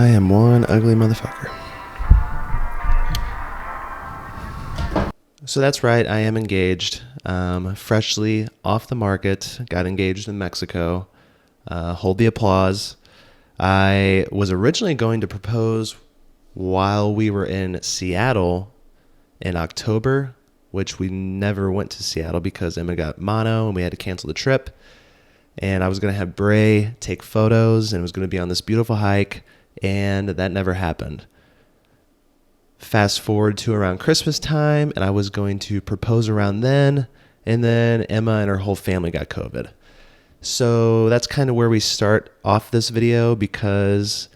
I am one ugly motherfucker. So that's right, I am engaged. Freshly off the market, got engaged in Mexico. Hold the applause. I was originally going to propose while we were in Seattle in October, which we never went to Seattle because Emma got mono and we had to cancel the trip. And I was going to have Bray take photos and it was going to be on this beautiful hike, and that never happened. Fast forward to around Christmas time, and I was going to propose around then, and then Emma and her whole family got COVID. So that's kind of where we start off this video, because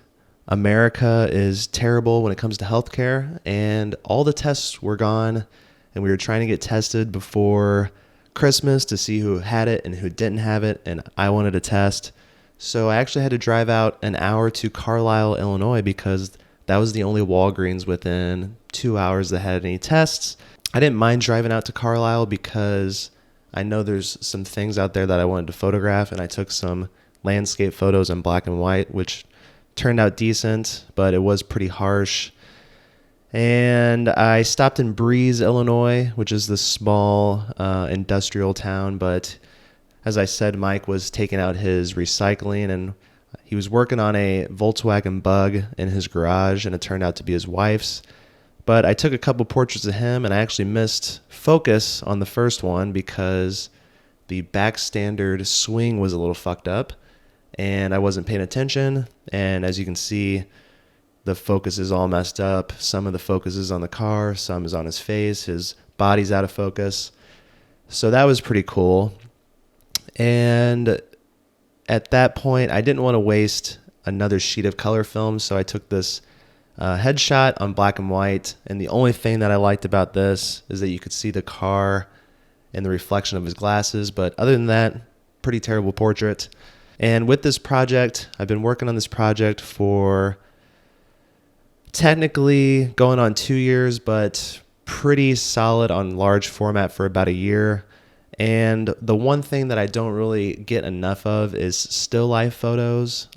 America is terrible when it comes to healthcare, and all the tests were gone, and we were trying to get tested before Christmas to see who had it and who didn't have it, and I wanted a test. So I actually had to drive out an hour to Carlisle, Illinois, because that was the only Walgreens within 2 hours that had any tests. I didn't mind driving out to Carlisle because I know there's some things out there that I wanted to photograph, and I took some landscape photos in black and white, which turned out decent, but it was pretty harsh. And I stopped in Breeze, Illinois, which is this small industrial town, but as I said, Mike was taking out his recycling, and he was working on a Volkswagen Bug in his garage, and it turned out to be his wife's. But I took a couple portraits of him, and I actually missed focus on the first one because the back standard swing was a little fucked up, and I wasn't paying attention. And as you can see, the focus is all messed up. Some of the focus is on the car, some is on his face, his body's out of focus. So that was pretty cool. And at that point, I didn't want to waste another sheet of color film, so I took this headshot on black and white. And the only thing that I liked about this is that you could see the car and the reflection of his glasses. But other than that, pretty terrible portrait. And with this project, I've been working on this project for technically going on 2 years, but pretty solid on large format for about a year. And the one thing that I don't really get enough of is still life photos.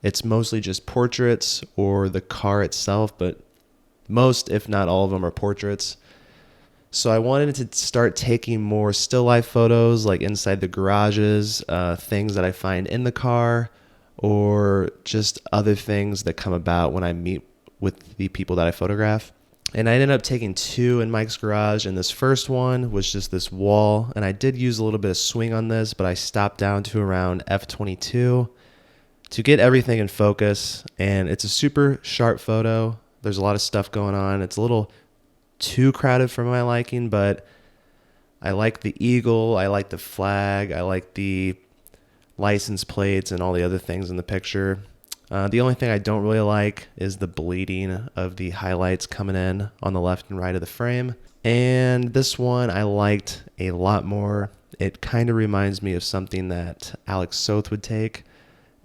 It's mostly just portraits or the car itself, but most, if not all of them, are portraits. So I wanted to start taking more still life photos, like inside the garages, things that I find in the car, or just other things that come about when I meet with the people that I photograph. And I ended up taking 2 in Mike's garage, and this first one was just this wall, and I did use a little bit of swing on this, but I stopped down to around f22 to get everything in focus. And it's a super sharp photo. There's a lot of stuff going on. It's a little too crowded for my liking, but I like the eagle, I like the flag, I like the license plates and all the other things in the picture. The only thing I don't really like is the bleeding of the highlights coming in on the left and right of the frame. And this one I liked a lot more. It kind of reminds me of something that Alex Soth would take.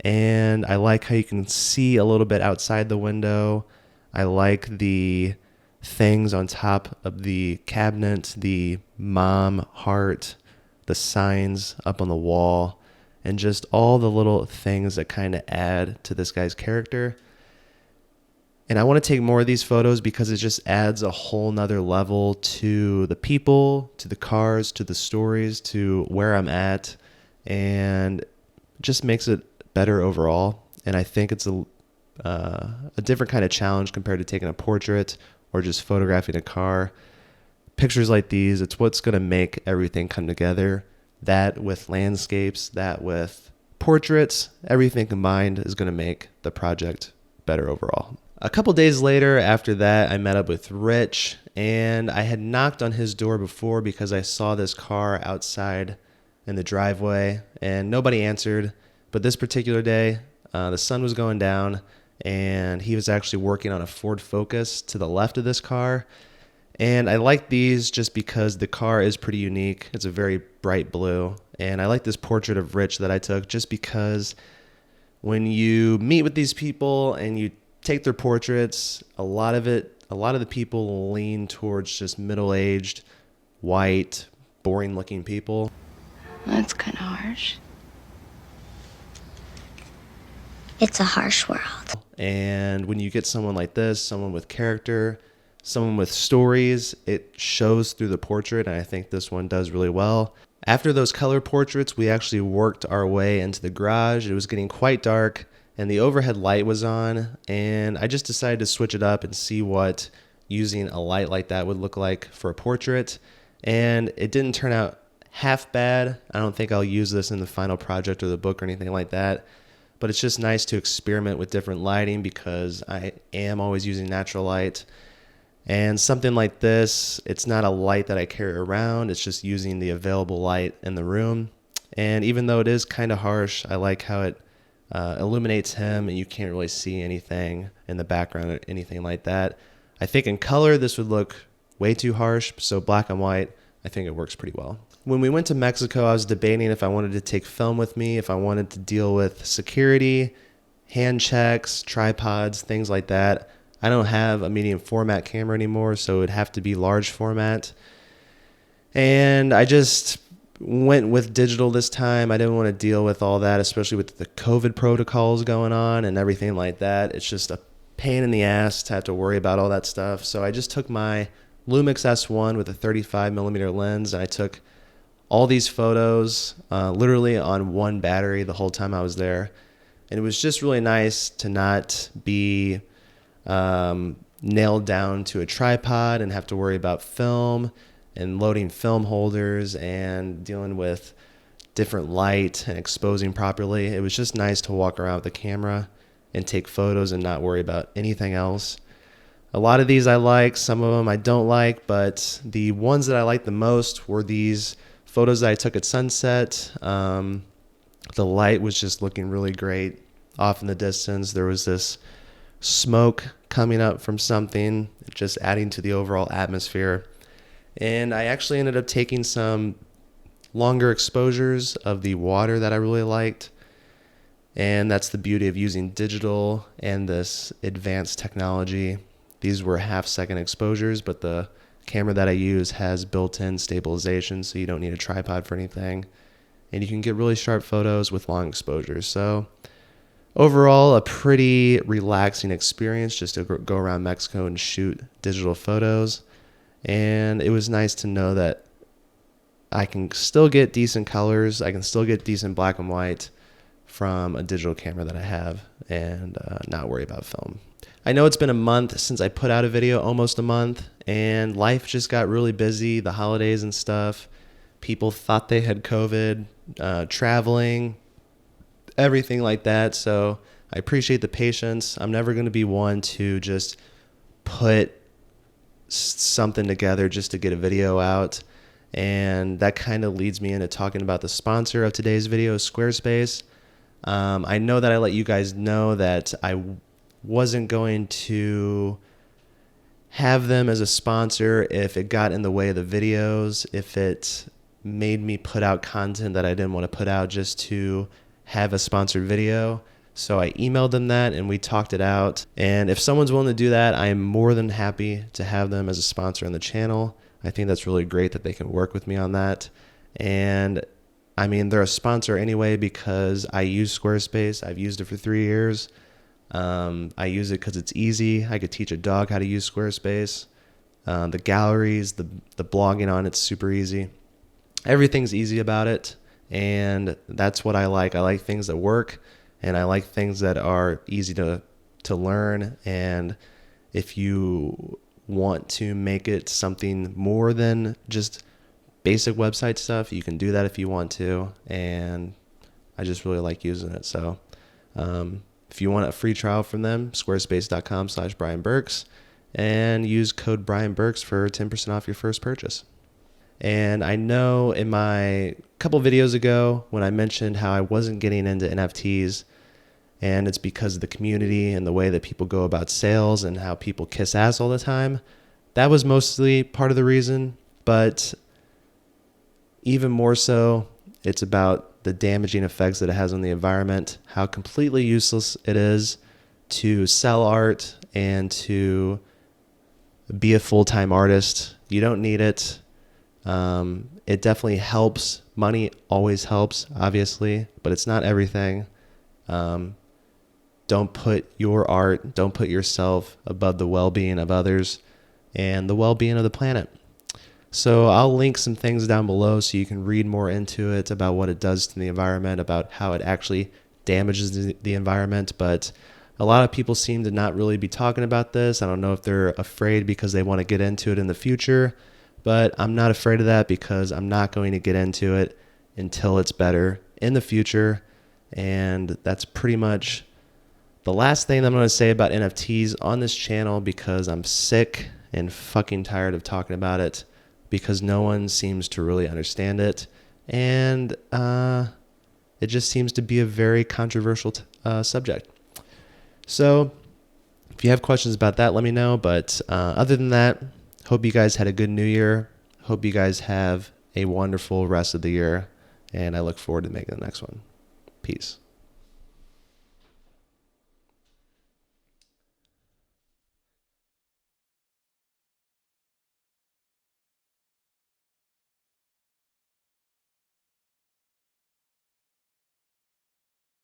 And I like how you can see a little bit outside the window. I like the things on top of the cabinet, the mom heart, the signs up on the wall, and just all the little things that kind of add to this guy's character. And I want to take more of these photos because it just adds a whole nother level to the people, to the cars, to the stories, to where I'm at, and just makes it better overall. And I think it's a different kind of challenge compared to taking a portrait or just photographing a car. Pictures like these, it's what's going to make everything come together. That with landscapes, that with portraits, everything combined is going to make the project better overall. A couple days later after that, I met up with Rich, and I had knocked on his door before because I saw this car outside in the driveway and nobody answered. But this particular day, the sun was going down, and he was actually working on a Ford Focus to the left of this car. And I like these just because the car is pretty unique. It's a very bright blue. And I like this portrait of Rich that I took just because when you meet with these people and you take their portraits, a lot of the people lean towards just middle-aged, white, boring-looking people. That's kind of harsh. It's a harsh world. And when you get someone like this, someone with character, someone with stories, it shows through the portrait, and I think this one does really well. After those color portraits, we actually worked our way into the garage. It was getting quite dark, and the overhead light was on, and I just decided to switch it up and see what using a light like that would look like for a portrait, and it didn't turn out half bad. I don't think I'll use this in the final project or the book or anything like that, but it's just nice to experiment with different lighting because I am always using natural light. And something like this, it's not a light that I carry around. It's just using the available light in the room. And even though it is kind of harsh, I like how it illuminates him and you can't really see anything in the background or anything like that. I think in color, this would look way too harsh. So black and white, I think it works pretty well. When we went to Mexico, I was debating if I wanted to take film with me, if I wanted to deal with security, hand checks, tripods, things like that. I don't have a medium format camera anymore, so it would have to be large format. And I just went with digital this time. I didn't want to deal with all that, especially with the COVID protocols going on and everything like that. It's just a pain in the ass to have to worry about all that stuff. So I just took my Lumix S1 with a 35 millimeter lens, and I took all these photos literally on one battery the whole time I was there. And it was just really nice to not be nailed down to a tripod and have to worry about film and loading film holders and dealing with different light and exposing properly. It was just nice to walk around with the camera and take photos and not worry about anything else. A lot of these I like, some of them I don't like, but the ones that I liked the most were these photos that I took at sunset. The light was just looking really great off in the distance. There was this smoke coming up from something, just adding to the overall atmosphere. And I actually ended up taking some longer exposures of the water that I really liked. And that's the beauty of using digital and this advanced technology. These were half-second exposures, but the camera that I use has built-in stabilization, so you don't need a tripod for anything. And you can get really sharp photos with long exposures. So overall, a pretty relaxing experience just to go around Mexico and shoot digital photos. And it was nice to know that I can still get decent colors. I can still get decent black and white from a digital camera that I have and not worry about film. I know it's been a month since I put out a video, almost a month, and life just got really busy, the holidays and stuff. People thought they had COVID, traveling, everything like that. So I appreciate the patience. I'm never going to be one to just put something together just to get a video out. And that kind of leads me into talking about the sponsor of today's video, Squarespace. I know that I let you guys know that I wasn't going to have them as a sponsor if it got in the way of the videos, if it made me put out content that I didn't want to put out just to have a sponsored video. So I emailed them that and we talked it out. And if someone's willing to do that, I am more than happy to have them as a sponsor on the channel. I think that's really great that they can work with me on that. And I mean, they're a sponsor anyway because I use Squarespace. I've used it for 3 years. I use it because it's easy. I could teach a dog how to use Squarespace. The galleries, the blogging on it's super easy. Everything's easy about it. And that's what I like. I like things that work, and I like things that are easy to learn. And if you want to make it something more than just basic website stuff, you can do that if you want to. And I just really like using it. So if you want a free trial from them, squarespace.com/Brian Burks, and use code Brian Burks for 10% off your first purchase. And I know in my couple videos ago when I mentioned how I wasn't getting into NFTs, and it's because of the community and the way that people go about sales and how people kiss ass all the time, that was mostly part of the reason. But even more so, it's about the damaging effects that it has on the environment, how completely useless it is to sell art and to be a full-time artist. You don't need it. It definitely helps. Money always helps, obviously, but it's not everything. don't put your art, don't put yourself above the well-being of others and the well-being of the planet. So I'll link some things down below so you can read more into it about what it does to the environment, about how it actually damages the environment. But a lot of people seem to not really be talking about this. I don't know if they're afraid because they want to get into it in the future, but I'm not afraid of that because I'm not going to get into it until it's better in the future. And that's pretty much the last thing I'm going to say about NFTs on this channel, because I'm sick and fucking tired of talking about it, because no one seems to really understand it. And it just seems to be a very controversial subject. So if you have questions about that, let me know. But other than that, hope you guys had a good new year. Hope you guys have a wonderful rest of the year. And I look forward to making the next one. Peace.